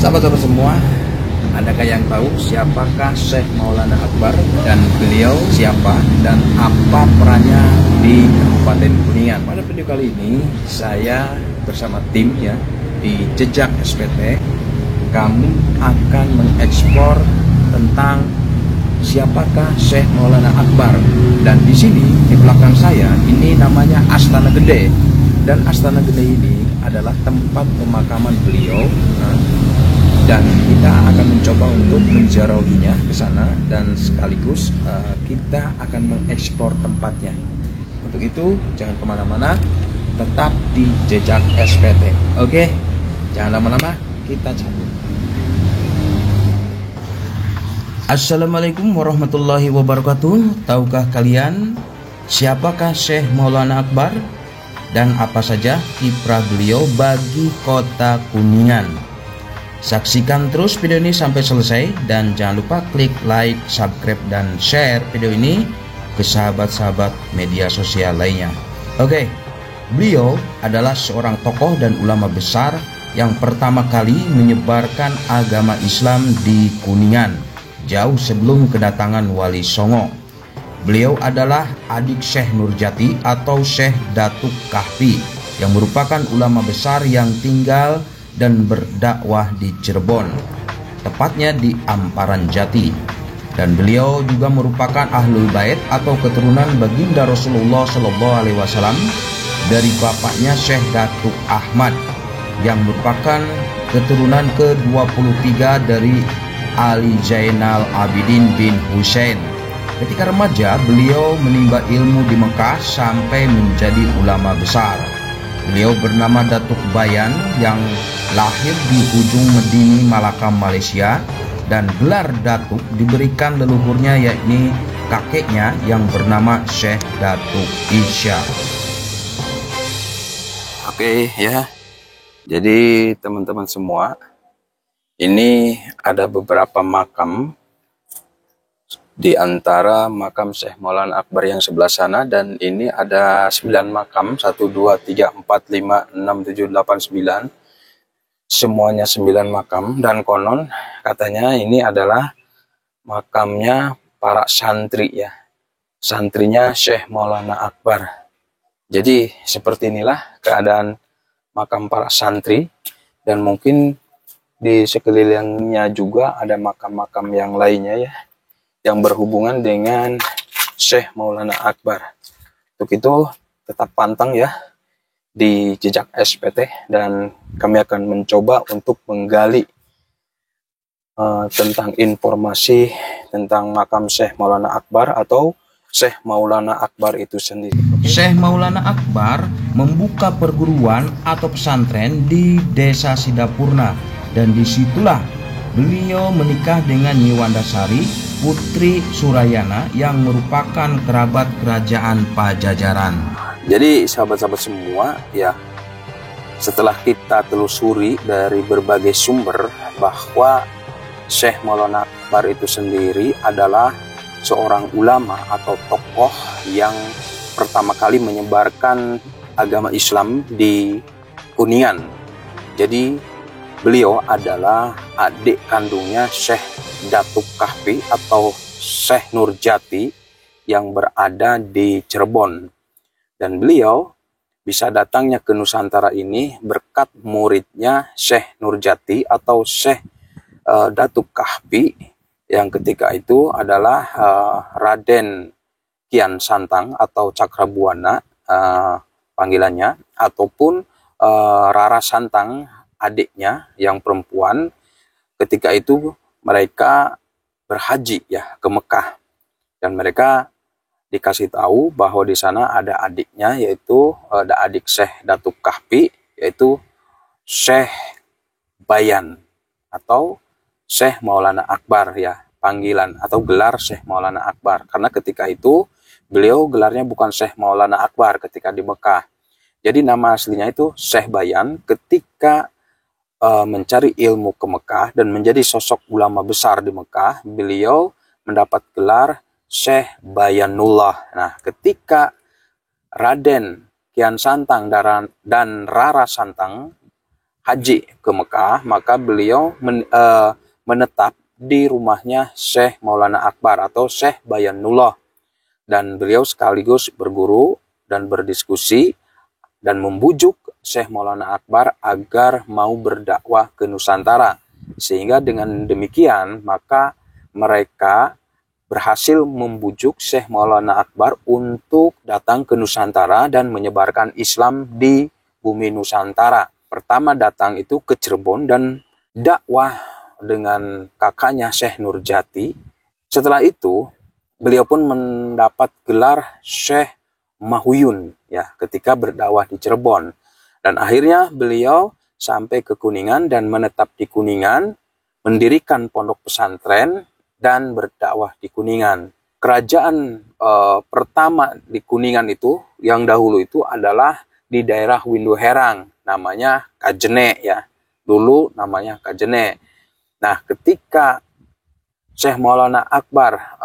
Sahabat-sahabat semua, adakah yang tahu siapakah Syekh Maulana Akbar dan beliau siapa dan apa perannya di Kabupaten Kuningan? Pada video kali ini saya bersama tim di Jejak SPT, kami akan mengekspor tentang siapakah Syekh Maulana Akbar. Dan di sini di belakang saya ini namanya Astana Gede, dan Astana Gede ini adalah tempat pemakaman beliau. Dan kita akan mencoba untuk menziarahinya ke sana, dan sekaligus kita akan mengekspor tempatnya. Untuk itu jangan kemana-mana, tetap di Jejak SPT. Oke, jangan lama-lama, kita cabut. Assalamualaikum warahmatullahi wabarakatuh. Tahukah kalian siapakah Syekh Maulana Akbar dan apa saja kiprah beliau bagi kota Kuningan? Saksikan terus video ini sampai selesai, dan jangan lupa klik like, subscribe, dan share video ini ke sahabat-sahabat media sosial lainnya. Oke, beliau adalah seorang tokoh dan ulama besar yang pertama kali menyebarkan agama Islam di Kuningan, jauh sebelum kedatangan Wali Songo. Beliau adalah adik Syekh Nurjati atau Syekh Datuk Kahfi, yang merupakan ulama besar yang tinggal dan berdakwah di Cirebon, tepatnya di Amparan Jati. Dan beliau juga merupakan ahlul bait atau keturunan baginda Rasulullah SAW dari bapaknya Syekh Datuk Ahmad, yang merupakan keturunan ke-23 dari Ali Zainal Abidin bin Husain. Ketika remaja, beliau menimba ilmu di Mekah sampai menjadi ulama besar. Beliau bernama Datuk Bayan yang lahir di ujung Medini, Malaka, Malaysia, dan gelar Datuk diberikan leluhurnya, yakni kakeknya yang bernama Syekh Datuk Isya. Oke ya, jadi teman-teman semua, ini ada beberapa makam di antara makam Syekh Maulana Akbar yang sebelah sana, dan ini ada 9 makam, 1, 2, 3, 4, 5, 6, 7, 8, 9. Semuanya 9 makam, dan konon katanya ini adalah makamnya para santri ya. Santrinya Syekh Maulana Akbar. Jadi seperti inilah keadaan makam para santri, dan mungkin di sekelilingnya juga ada makam-makam yang lainnya ya, yang berhubungan dengan Syekh Maulana Akbar. Untuk itu tetap pantang ya di Jejak SPT, dan kami akan mencoba untuk menggali tentang informasi tentang makam Syekh Maulana Akbar atau Syekh Maulana Akbar itu sendiri. Syekh Maulana Akbar membuka perguruan atau pesantren di Desa Sidapurna, dan disitulah beliau menikah dengan Nyi Wandasari, putri Surayana, yang merupakan kerabat kerajaan Pajajaran. Jadi sahabat-sahabat semua ya, setelah kita telusuri dari berbagai sumber bahwa Syekh Maulana Akbar itu sendiri adalah seorang ulama atau tokoh yang pertama kali menyebarkan agama Islam di Kuningan. Jadi beliau adalah adik kandungnya Syekh Datuk Kahfi atau Syekh Nurjati yang berada di Cirebon. Dan beliau bisa datangnya ke Nusantara ini berkat muridnya Syekh Nurjati atau Syekh Datuk Kahfi, yang ketika itu adalah Raden Kian Santang atau Cakrabuana panggilannya, ataupun Rara Santang adiknya yang perempuan. Ketika itu mereka berhaji ya ke Mekah, dan mereka dikasih tahu bahwa di sana ada adiknya, yaitu ada adik Syekh Datuk Kahfi, yaitu Syekh Bayan atau Syekh Maulana Akbar ya, panggilan atau gelar Syekh Maulana Akbar, karena ketika itu beliau gelarnya bukan Syekh Maulana Akbar ketika di Mekah. Jadi nama aslinya itu Syekh Bayan. Ketika mencari ilmu ke Mekah dan menjadi sosok ulama besar di Mekah, beliau mendapat gelar Syekh Bayanullah. Nah, ketika Raden Kian Santang dan Rara Santang haji ke Mekah, maka beliau menetap di rumahnya Syekh Maulana Akbar atau Syekh Bayanullah. Dan beliau sekaligus berguru dan berdiskusi dan membujuk Syekh Maulana Akbar agar mau berdakwah ke Nusantara. Sehingga dengan demikian maka mereka berhasil membujuk Syekh Maulana Akbar untuk datang ke Nusantara dan menyebarkan Islam di bumi Nusantara. Pertama datang itu ke Cirebon dan dakwah dengan kakaknya Syekh Nurjati. Setelah itu beliau pun mendapat gelar Syekh Mahuyun ya ketika berdakwah di Cirebon. Dan akhirnya beliau sampai ke Kuningan dan menetap di Kuningan, mendirikan pondok pesantren dan berdakwah di Kuningan. Kerajaan pertama di Kuningan itu yang dahulu itu adalah di daerah Windu-Herang, namanya Kajene ya. Dulu namanya Kajene. Nah, ketika Syekh Maulana Akbar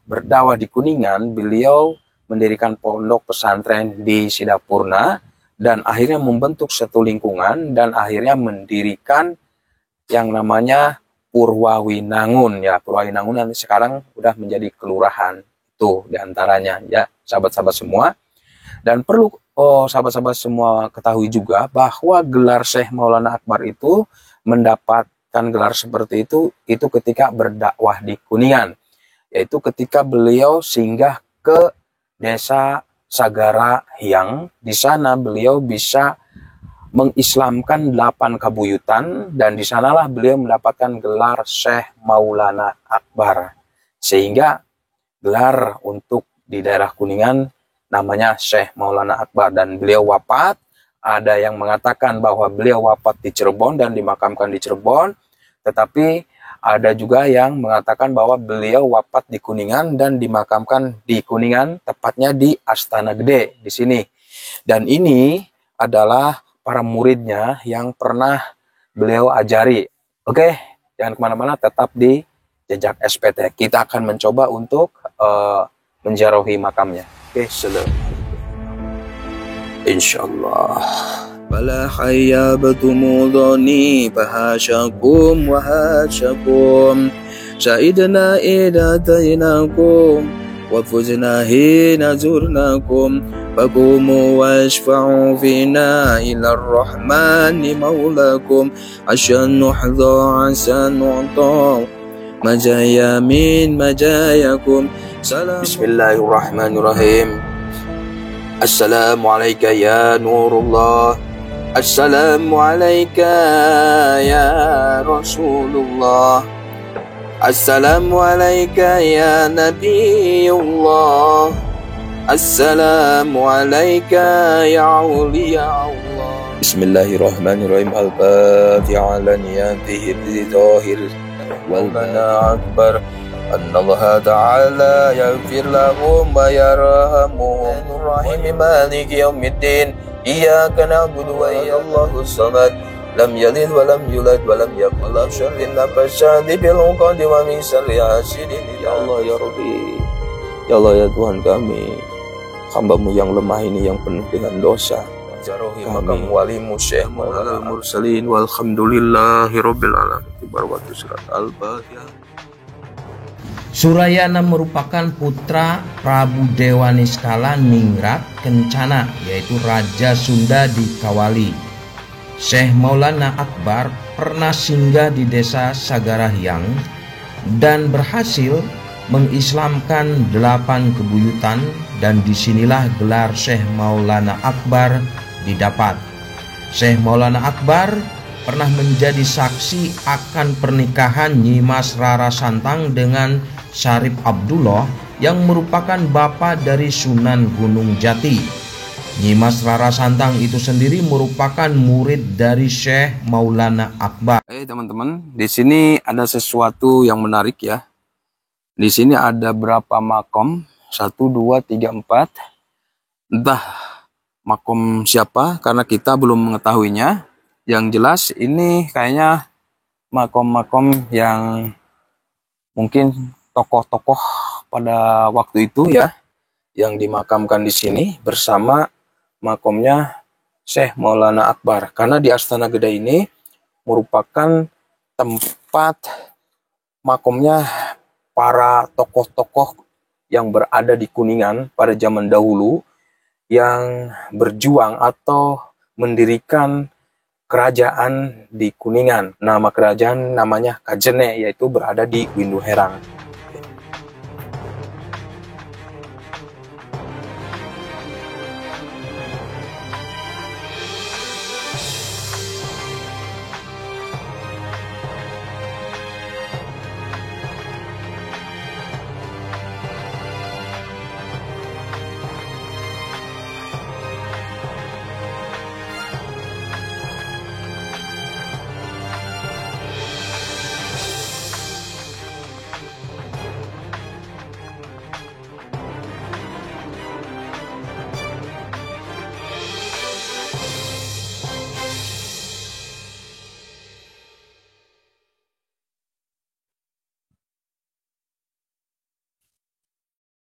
berdakwah di Kuningan, beliau mendirikan pondok pesantren di Sidapurna dan akhirnya membentuk satu lingkungan dan akhirnya mendirikan yang namanya Purwawinangun ya. Purwawinangun yang sekarang udah menjadi kelurahan itu diantaranya ya, sahabat-sahabat semua. Dan perlu sahabat-sahabat semua ketahui juga bahwa gelar Syekh Maulana Akbar itu mendapat gelar seperti itu ketika berdakwah di Kuningan, yaitu ketika beliau singgah ke desa Sagara Hyang. Di sana beliau bisa mengislamkan 8 kabuyutan dan di sanalah beliau mendapatkan gelar Syekh Maulana Akbar, sehingga gelar untuk di daerah Kuningan namanya Syekh Maulana Akbar. Dan beliau wafat, ada yang mengatakan bahwa beliau wafat di Cirebon dan dimakamkan di Cirebon, tetapi ada juga yang mengatakan bahwa beliau wafat di Kuningan dan dimakamkan di Kuningan, tepatnya di Astana Gede di sini. Dan ini adalah para muridnya yang pernah beliau ajari. Oke, jangan kemana-mana, tetap di Jejak SPT. Kita akan mencoba untuk menziarahi makamnya. Oke, insyaallah. فلا حيابتم ظني فهاشكم وهاشكم شهدنا إذا أتيناكم وفزنا حين زرناكم فقوموا واشفعوا فينا إلى الرحمن مولاكم عشان نحظى عسى نعطى مجايا من مجاياكم. بسم الله الرحمن الرحيم. Assalamualaikum ya Nurullah. Assalamualaikum ya Rasulullah. Assalamualaikum ya Nabiullah. Assalamualaikum ya awliya Allah. Bismillahirrahmanirrahim. Al-Fatiha ala niyatihi bidhahir wal bana akbar. أن الله تعالى يغفر لهم ويرحمهم الرحيم مالك يوم الدين إياك نعبد وإياك الله الصمد لم يلد ولم يولد ولم يكن له شر نفساد بالعقد ومن شر حاسد. Ya Allah ya Rabbi, ya Allah ya Tuhan kami, hamba-Mu yang lemah ini yang penuh dengan dosa. Jarohi makam walimu Syekh Maulana Mursalin walhamdulillahi rabbil alamin. Barakatuh surat Al-Fatihah. Surayana merupakan putra Prabu Dewa Niskala Ningrat Kencana, yaitu Raja Sunda di Kawali. Syekh Maulana Akbar pernah singgah di desa Sagarahyang dan berhasil mengislamkan 8 kebuyutan, dan disinilah gelar Syekh Maulana Akbar didapat. Syekh Maulana Akbar pernah menjadi saksi akan pernikahan Nyimas Rara Santang dengan Syarif Abdullah yang merupakan bapa dari Sunan Gunung Jati. Nyimas Rara Santang itu sendiri merupakan murid dari Syekh Maulana Akbar. Teman-teman, di sini ada sesuatu yang menarik ya. Di sini ada berapa makom? 1, 2, 3, 4. Entah makom siapa karena kita belum mengetahuinya. Yang jelas ini kayaknya makom-makom yang mungkin tokoh-tokoh pada waktu itu ya, yang dimakamkan di sini bersama makomnya Syekh Maulana Akbar. Karena di Astana Gede ini merupakan tempat makomnya para tokoh-tokoh yang berada di Kuningan pada zaman dahulu yang berjuang atau mendirikan kerajaan di Kuningan. Nama kerajaan namanya Kajene, yaitu berada di Windu Herang.